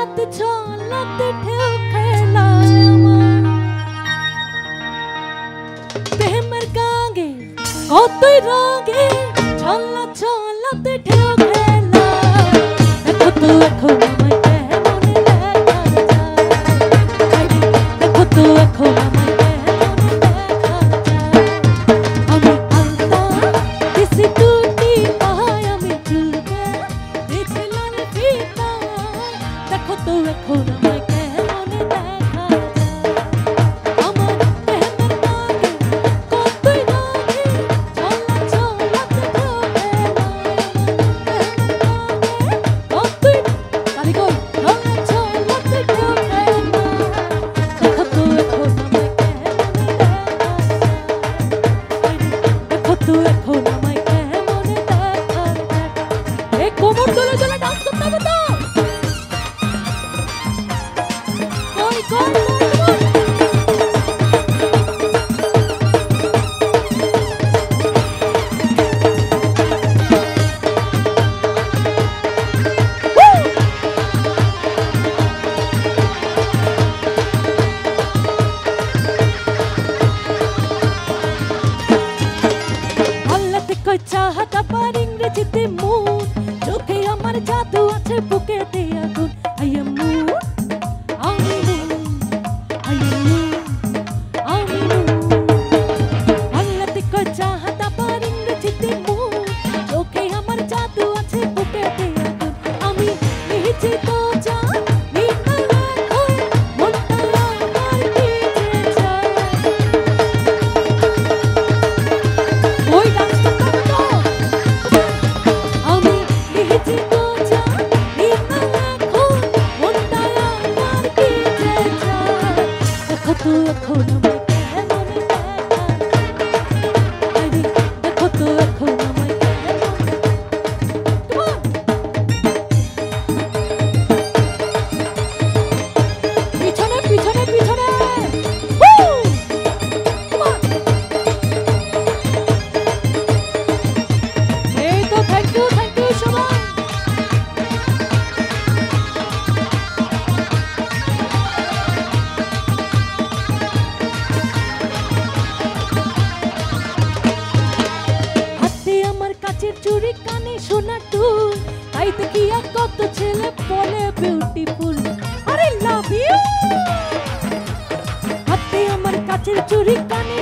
ছলনাতে ছলনাতে ঢেউ খেলায় আমার প্রেমের গাঙ্গে কতই রঙে ছলনা ছলনাতে ঢেউ খেলায় দেখো তো এখন আমায় কেমন দেখা যায় দেখো তো এখন আমায় চাহাটা পার ইংরেজিতে মুন চোখে আমার জাদু আছে বুকেতে আগুন I am moon আমি moon I am moon আমি moon আল্লাহতে কয় চাহাটা পার ইংরেজিতে মুন চোখে আমার জাদু আছে বুকেতে আগুন আমি নিজে তো জানি না এখন মনটা আমার ভিজে যায় ওই ডান্সটা চুরি কানে শোনা টুল তাই দেখিয়া কত ছেলে বলে বিউটিফুল আরে লাভ ইউ হাতে আমার কাছের চুরি কানে